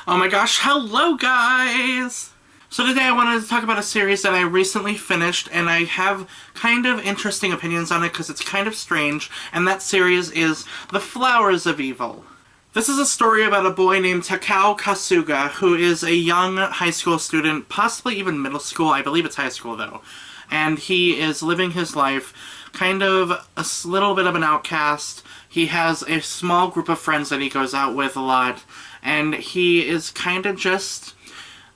Oh my gosh, hello guys! So today I wanted to talk about a series that I recently finished, and I have kind of interesting opinions on it because it's kind of strange, and that series is The Flowers of Evil. This is a story about a boy named Takao Kasuga, who is a young high school student, possibly even middle school, I believe it's high school though. And he is living his life kind of a little bit of an outcast. He has a small group of friends that he goes out with a lot, and he is kind of just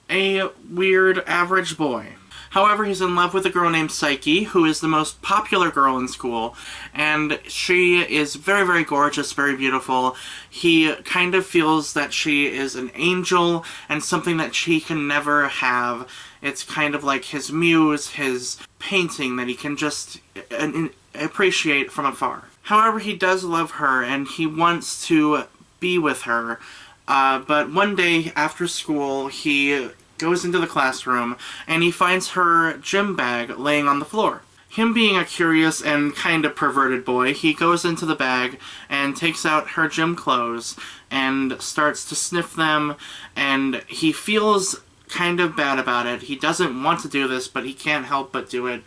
a weird average boy. However, he's in love with a girl named Psyche, who is the most popular girl in school, and she is very, very gorgeous, very beautiful. He kind of feels that she is an angel and something that she can never have. It's kind of like his muse, his painting that he can just appreciate from afar. However, he does love her and he wants to be with her. But one day after school, he goes into the classroom and he finds her gym bag laying on the floor. Him being a curious and kind of perverted boy, he goes into the bag and takes out her gym clothes and starts to sniff them, and he feels kind of bad about it. He doesn't want to do this, but he can't help but do it.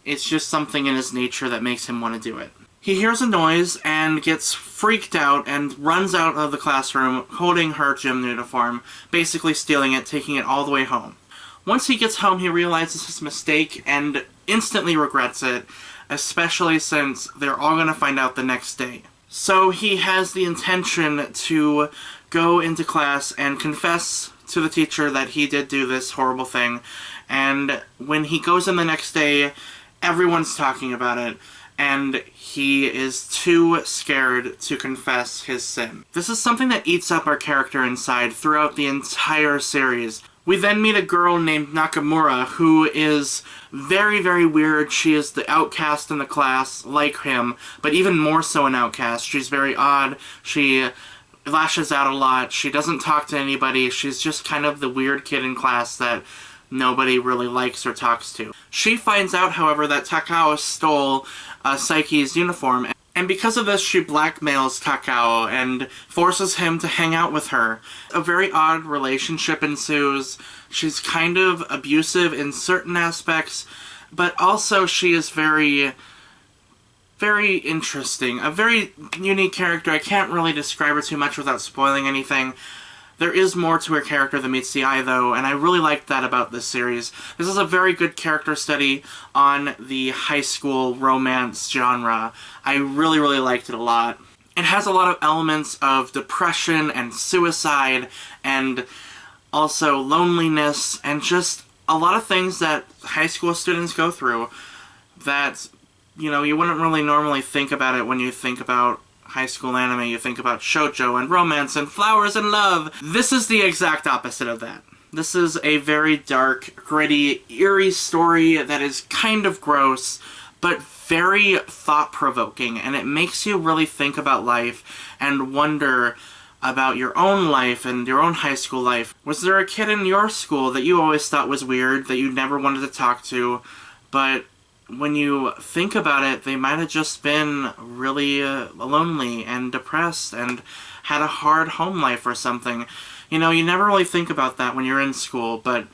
It's just something in his nature that makes him want to do it. He hears a noise and gets freaked out and runs out of the classroom holding her gym uniform, basically stealing it, taking it all the way home. Once he gets home, he realizes his mistake and instantly regrets it, especially since they're all going to find out the next day. So he has the intention to go into class and confess to the teacher that he did do this horrible thing, and when he goes in the next day, everyone's talking about it, and he is too scared to confess his sin. This is something that eats up our character inside throughout the entire series. We then meet a girl named Nakamura, who is very, very weird. She is the outcast in the class, like him, but even more so an outcast. She's very odd. She lashes out a lot. She doesn't talk to anybody. She's just kind of the weird kid in class that nobody really likes or talks to. She finds out, however, that Takao stole Psyche's uniform, and because of this she blackmails Takao and forces him to hang out with her. A very odd relationship ensues. She's kind of abusive in certain aspects, but also she is very, very interesting. A very unique character. I can't really describe her too much without spoiling anything. There is more to her character than meets the eye, though, and I really like that about this series. This is a very good character study on the high school romance genre. I really, really liked it a lot. It has a lot of elements of depression and suicide and also loneliness and just a lot of things that high school students go through that, you know, you wouldn't really normally think about it when you think about high school anime. You think about shoujo and romance and flowers and love. This is the exact opposite of that. This is a very dark, gritty, eerie story that is kind of gross, but very thought-provoking, and it makes you really think about life and wonder about your own life and your own high school life. Was there a kid in your school that you always thought was weird, that you never wanted to talk to, but when you think about it, they might have just been really lonely and depressed and had a hard home life or something? You know, you never really think about that when you're in school, but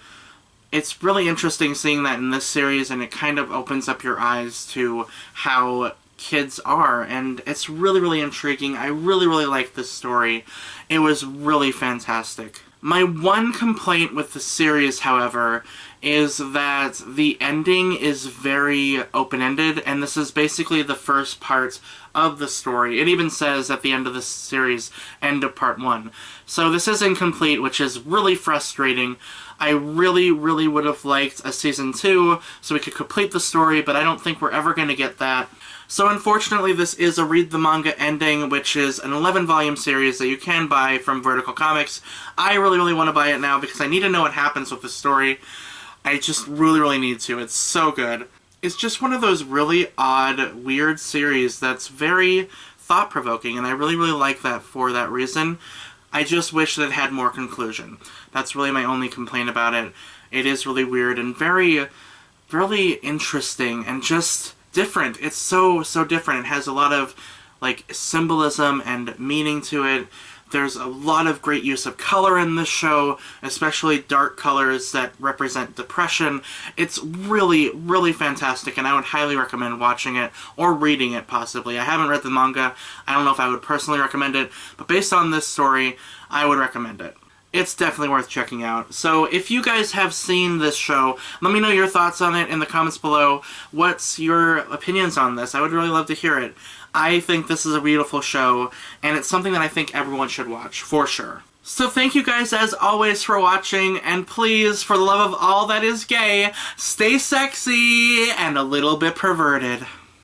it's really interesting seeing that in this series, and it kind of opens up your eyes to how kids are, and it's really, really intriguing. I really, really like this story. It was really fantastic. My one complaint with the series, however, is that the ending is very open-ended, and this is basically the first part of the story. It even says at the end of the series, end of part 1. So this is incomplete, which is really frustrating. I really, really would have liked a season 2 so we could complete the story, but I don't think we're ever going to get that. So unfortunately, this is a read the manga ending, which is an 11-volume series that you can buy from Vertical Comics. I really, really want to buy it now because I need to know what happens with the story. I just really, really need to. It's so good. It's just one of those really odd, weird series that's very thought-provoking, and I really, really like that for that reason. I just wish that it had more conclusion. That's really my only complaint about it. It is really weird and very, really interesting and just different. It's so different. It has a lot of, like, symbolism and meaning to it There's a lot of great use of color in this show, especially dark colors that represent depression. It's really, really fantastic, and I would highly recommend watching it, or reading it possibly. I haven't read the manga. I don't know if I would personally recommend it, but based on this story, I would recommend it. It's definitely worth checking out. So if you guys have seen this show, let me know your thoughts on it in the comments below. What's your opinions on this? I would really love to hear it. I think this is a beautiful show, and it's something that I think everyone should watch, for sure. So thank you guys as always for watching, and please, for the love of all that is gay, stay sexy and a little bit perverted.